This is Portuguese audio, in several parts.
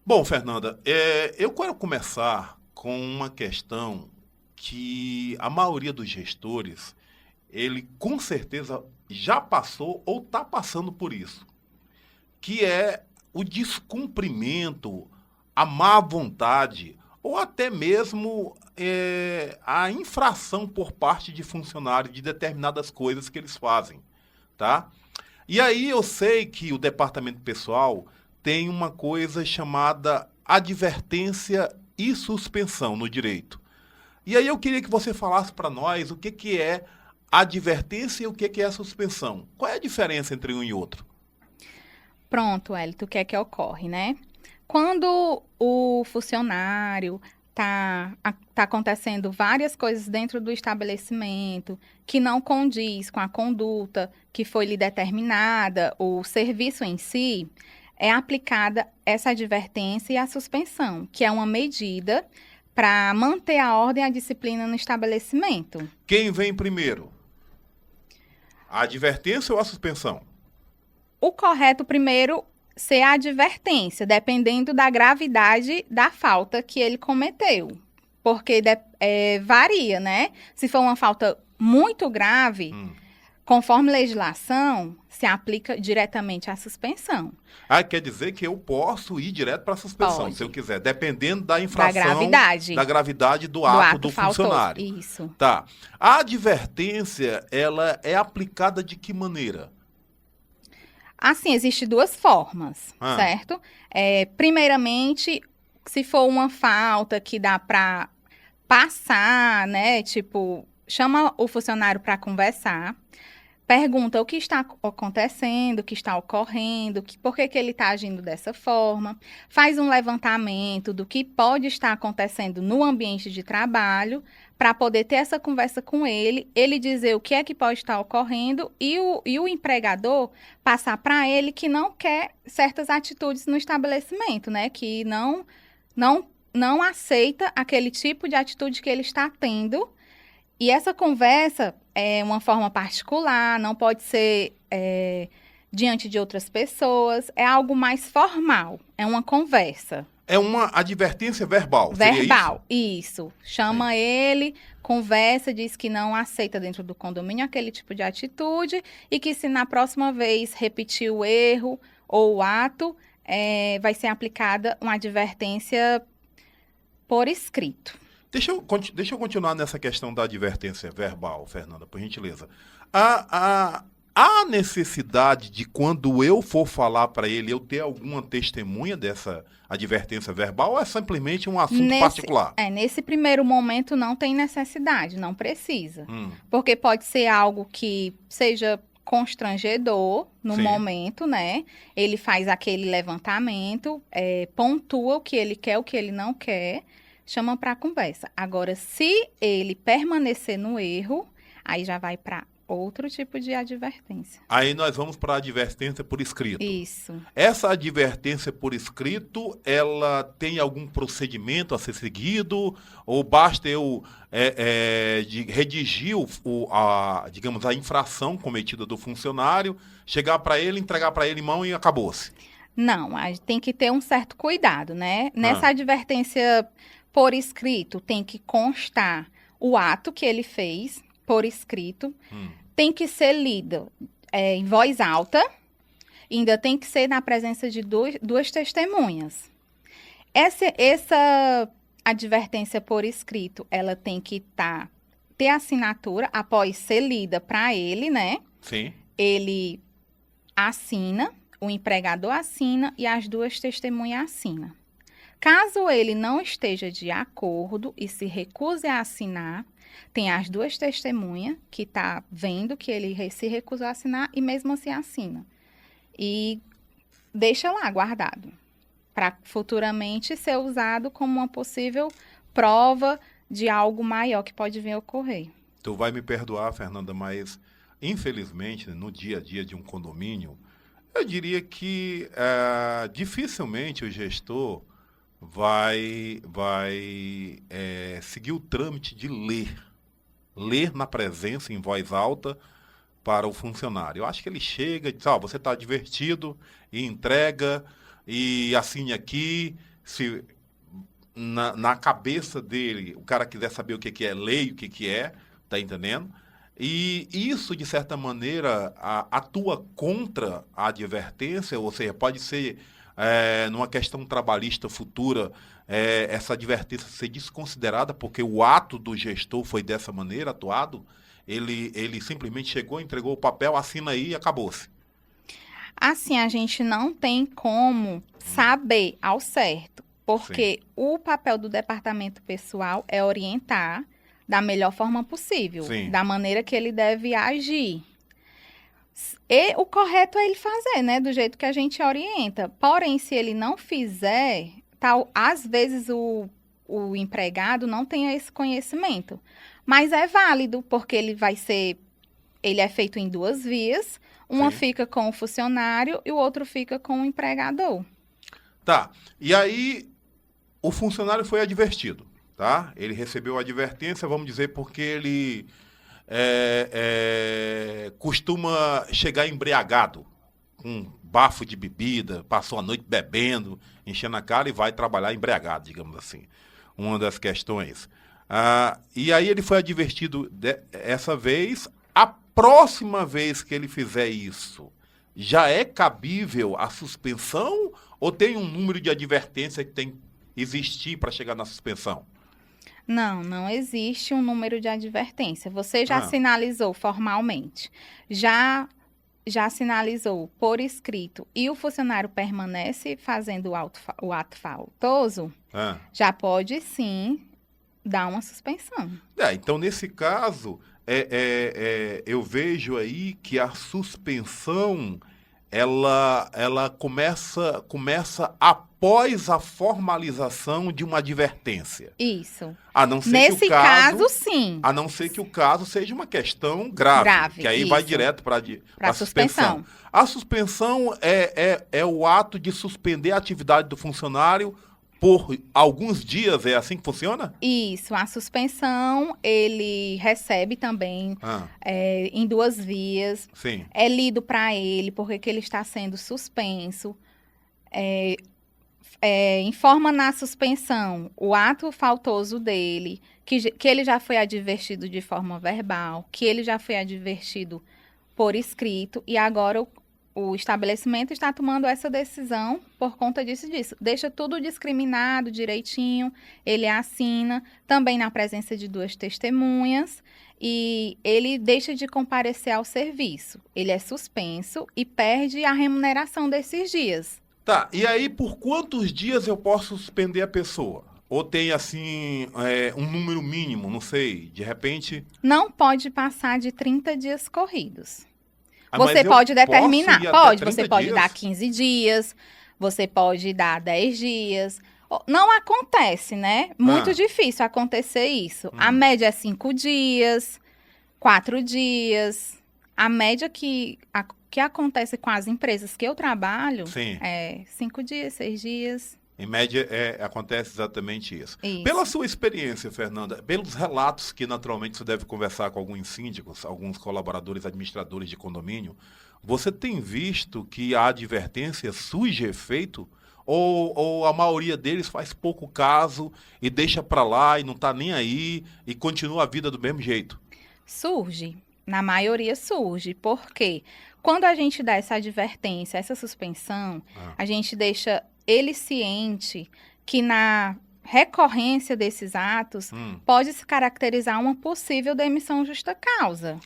Bom, Fernanda, eu quero começar com uma questão que a maioria dos gestores, ele com certeza já passou ou está passando por isso, que é o descumprimento, a má vontade ou até mesmo a infração por parte de funcionários de determinadas coisas que eles fazem, tá? E aí eu sei que o departamento pessoal tem uma coisa chamada advertência e suspensão no direito. E aí eu queria que você falasse para nós o que é advertência e o que é suspensão. Qual é a diferença entre um e outro? Pronto, Elito, o que é que ocorre, né? Quando o funcionário tá acontecendo várias coisas dentro do estabelecimento que não condiz com a conduta que foi lhe determinada, o serviço em si, é aplicada essa advertência e a suspensão, que é uma medida para manter a ordem e a disciplina no estabelecimento. Quem vem primeiro? A advertência ou a suspensão? O correto primeiro ser a advertência, dependendo da gravidade da falta que ele cometeu. Porque varia, né? Se for uma falta muito grave, conforme legislação, se aplica diretamente à suspensão. Ah, quer dizer que eu posso ir direto para a suspensão, se eu Pode. quiser, dependendo da Da infração, gravidade da gravidade do do ato ato do faltoso. funcionário. Isso. Tá. A advertência, ela é aplicada de que maneira? Assim, existem duas formas, Ah, certo? Primeiramente, se for uma falta que dá para passar, né? Tipo, chama o funcionário para conversar, pergunta o que está acontecendo, o que está ocorrendo, por que ele está agindo dessa forma, faz um levantamento do que pode estar acontecendo no ambiente de trabalho, para poder ter essa conversa com ele dizer o que é que pode estar ocorrendo e o empregador passar para ele que não quer certas atitudes no estabelecimento, né? Que não aceita aquele tipo de atitude que ele está tendo. E essa conversa é uma forma particular, não pode ser diante de outras pessoas, é algo mais formal, é uma conversa. é uma advertência verbal, seria isso? Verbal, isso. Sim. Chama ele, conversa, diz que não aceita dentro do condomínio aquele tipo de atitude e que se na próxima vez repetir o erro ou o ato, vai ser aplicada uma advertência por escrito. Deixa eu continuar nessa questão da advertência verbal, Fernanda, por gentileza. Há necessidade de, quando eu for falar para ele, eu ter alguma testemunha dessa advertência verbal ou é simplesmente um assunto particular? Nesse primeiro momento não tem necessidade, não precisa. Hum, Porque pode ser algo que seja constrangedor no sim. momento, né? Ele faz aquele levantamento, pontua o que ele quer, o que ele não quer, chama para conversa. Agora, se ele permanecer no erro, aí já vai para outro tipo de advertência. Aí nós vamos para a advertência por escrito. Isso. Essa advertência por escrito, ela tem algum procedimento a ser seguido? Ou basta eu redigir, digamos, a infração cometida do funcionário, chegar para ele, entregar para ele em mão e acabou-se? Não, a gente tem que ter um certo cuidado, né? Ah, Nessa advertência por escrito, tem que constar o ato que ele fez por escrito, hum. tem que ser lido em voz alta, ainda tem que ser na presença de duas testemunhas. Essa advertência por escrito, ela tem que ter assinatura após ser lida para ele, né? Sim. Ele assina, o empregador assina e as duas testemunhas assinam. Caso ele não esteja de acordo e se recuse a assinar, tem as duas testemunhas que tá vendo que ele se recusou a assinar e mesmo assim assina. E deixa lá guardado, para futuramente ser usado como uma possível prova de algo maior que pode vir a ocorrer. Tu vai me perdoar, Fernanda, mas infelizmente no dia a dia de um condomínio, eu diria que dificilmente o gestor vai seguir o trâmite de ler na presença, em voz alta, para o funcionário. Eu acho que ele chega e diz, você está divertido, e entrega, e assine aqui, se na cabeça dele o cara quiser saber o que é lei, o que é, tá entendendo? E isso, de certa maneira, atua contra a advertência, ou seja, pode ser, numa questão trabalhista futura, essa advertência ser desconsiderada, porque o ato do gestor foi dessa maneira atuado, ele simplesmente chegou, entregou o papel, assina aí e acabou-se. Assim, a gente não tem como saber ao certo, porque o papel do departamento pessoal é orientar da melhor forma possível, Sim. da maneira que ele deve agir. E o correto é ele fazer, né? Do jeito que a gente orienta. Porém, se ele não fizer, às vezes o empregado não tem esse conhecimento. Mas é válido, porque ele é feito em 2 vias. Uma fica com o funcionário e o outro fica com o empregador. Tá. E aí, o funcionário foi advertido. Tá? Ele recebeu a advertência, vamos dizer, porque ele costuma chegar embriagado, com bafo de bebida, passou a noite bebendo, enchendo a cara e vai trabalhar embriagado, digamos assim. Uma das questões. E aí ele foi advertido essa vez. A próxima vez que ele fizer isso, já é cabível a suspensão ou tem um número de advertência que tem que existir para chegar na suspensão? Não existe um número de advertência. Você já sinalizou formalmente, já sinalizou por escrito e o funcionário permanece fazendo o ato faltoso, já pode sim dar uma suspensão. Então, nesse caso, eu vejo aí que a suspensão ela começa após a formalização de uma advertência. Isso. A não ser Nesse que o caso, sim. A não ser que o caso seja uma questão grave que aí vai direto para a suspensão. A suspensão é o ato de suspender a atividade do funcionário por alguns dias, é assim que funciona? Isso, a suspensão ele recebe também em 2 vias. Sim. É lido para ele porque ele está sendo suspenso. Informa na suspensão o ato faltoso dele, que ele já foi advertido de forma verbal, que ele já foi advertido por escrito e agora o estabelecimento está tomando essa decisão por conta disso. Deixa tudo discriminado direitinho, ele assina, também na presença de 2 testemunhas, e ele deixa de comparecer ao serviço. Ele é suspenso e perde a remuneração desses dias. Tá, e aí por quantos dias eu posso suspender a pessoa? Ou tem, assim, um número mínimo, não sei, de repente... Não pode passar de 30 dias corridos. Mas você pode determinar, você pode dias? dar 15 dias, você pode dar 10 dias. Não acontece, né? Muito difícil acontecer isso. A média é 5 dias, 4 dias. A média que acontece com as empresas que eu trabalho é 5 dias, 6 dias. Em média, acontece exatamente isso. Isso. Pela sua experiência, Fernanda, pelos relatos que naturalmente você deve conversar com alguns síndicos, alguns colaboradores, administradores de condomínio, você tem visto que a advertência surge efeito? Ou a maioria deles faz pouco caso e deixa para lá e não está nem aí e continua a vida do mesmo jeito? Surge. Na maioria surge. Por quê? Quando a gente dá essa advertência, essa suspensão, a gente deixa ele ciente que na recorrência desses atos pode se caracterizar uma possível demissão justa causa.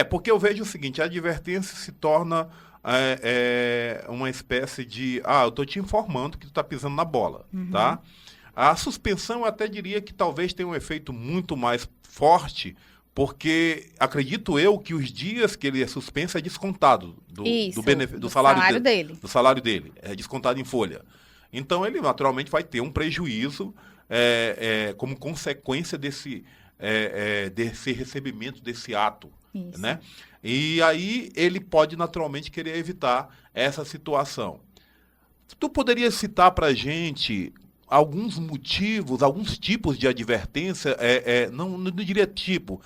Porque eu vejo o seguinte, a advertência se torna uma espécie de, eu estou te informando que tu está pisando na bola, tá? A suspensão eu até diria que talvez tenha um efeito muito mais forte, porque acredito eu que os dias que ele é suspenso é descontado do salário dele. Do salário dele, é descontado em folha. Então, ele naturalmente vai ter um prejuízo como consequência desse recebimento, desse ato. Né? E aí, ele pode naturalmente querer evitar essa situação. Tu poderia citar para a gente alguns motivos, alguns tipos de advertência, não diria tipo,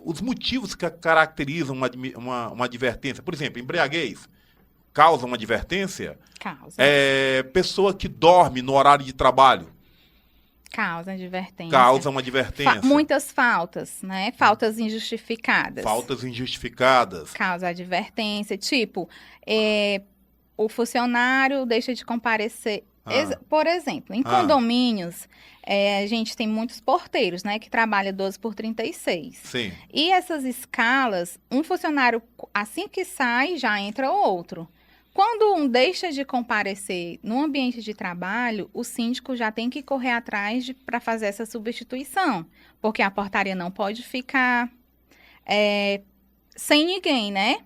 os motivos que caracterizam uma advertência? Por exemplo, embriaguez. causa uma advertência? Causa. Pessoa que dorme no horário de trabalho Causa advertência. causa uma advertência. Muitas faltas, né? Faltas injustificadas. Faltas injustificadas. Causa advertência. Tipo, o funcionário deixa de comparecer. Por exemplo, em condomínios, a gente tem muitos porteiros, né? Que trabalham 12 por 36. Sim. E essas escalas, um funcionário, assim que sai, já entra outro. Quando um deixa de comparecer no ambiente de trabalho, o síndico já tem que correr atrás para fazer essa substituição, porque a portaria não pode ficar sem ninguém, né?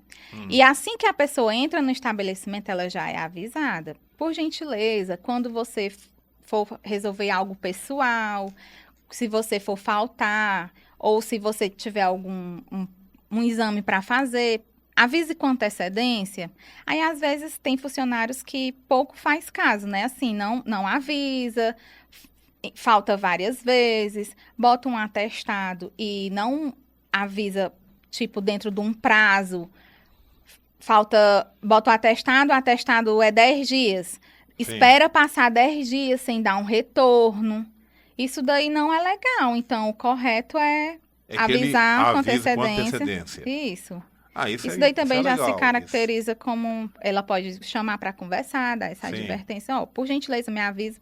E assim que a pessoa entra no estabelecimento, ela já é avisada. Por gentileza, quando você for resolver algo pessoal, se você for faltar, ou se você tiver algum um exame para fazer, avise com antecedência. Aí, às vezes, tem funcionários que pouco faz caso, né? Assim, não avisa, falta várias vezes, bota um atestado e não avisa, tipo, dentro de um prazo. Bota o atestado é 10 dias. Espera passar 10 dias sem dar um retorno. Isso daí não é legal. Então, o correto é avisar com antecedência. Isso. Isso daí também já se caracteriza como... Ela pode chamar para conversar, dar essa advertência. Por gentileza, me avise,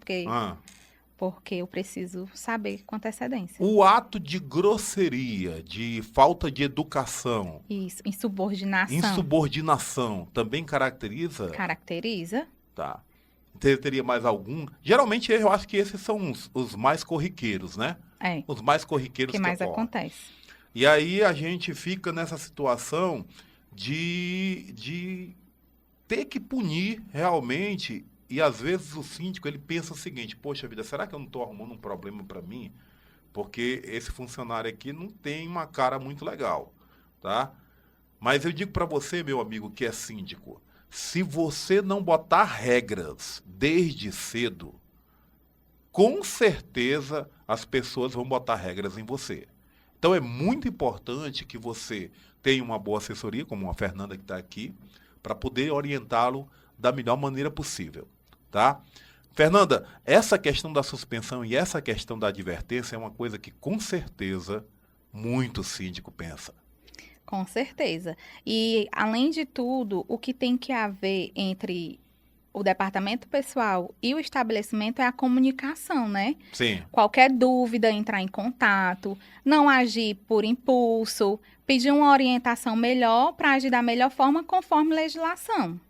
porque eu preciso saber com antecedência. O ato de grosseria, de falta de educação. Isso, insubordinação. Insubordinação também caracteriza? Caracteriza. Tá. Teria mais algum? Geralmente eu acho que esses são os mais corriqueiros, né? Os mais corriqueiros que mais acontece. E aí a gente fica nessa situação de ter que punir realmente. E às vezes o síndico ele pensa o seguinte: poxa vida, será que eu não estou arrumando um problema para mim? Porque esse funcionário aqui não tem uma cara muito legal, tá? Mas eu digo para você, meu amigo, que é síndico, se você não botar regras desde cedo, com certeza as pessoas vão botar regras em você. Então é muito importante que você tenha uma boa assessoria, como a Fernanda que está aqui, para poder orientá-lo da melhor maneira possível. Tá? Fernanda, essa questão da suspensão e essa questão da advertência é uma coisa que, com certeza, muito síndico pensa. Com certeza. E, além de tudo, o que tem que haver entre o departamento pessoal e o estabelecimento é a comunicação, né? Sim. Qualquer dúvida, entrar em contato, não agir por impulso, pedir uma orientação melhor para agir da melhor forma conforme legislação.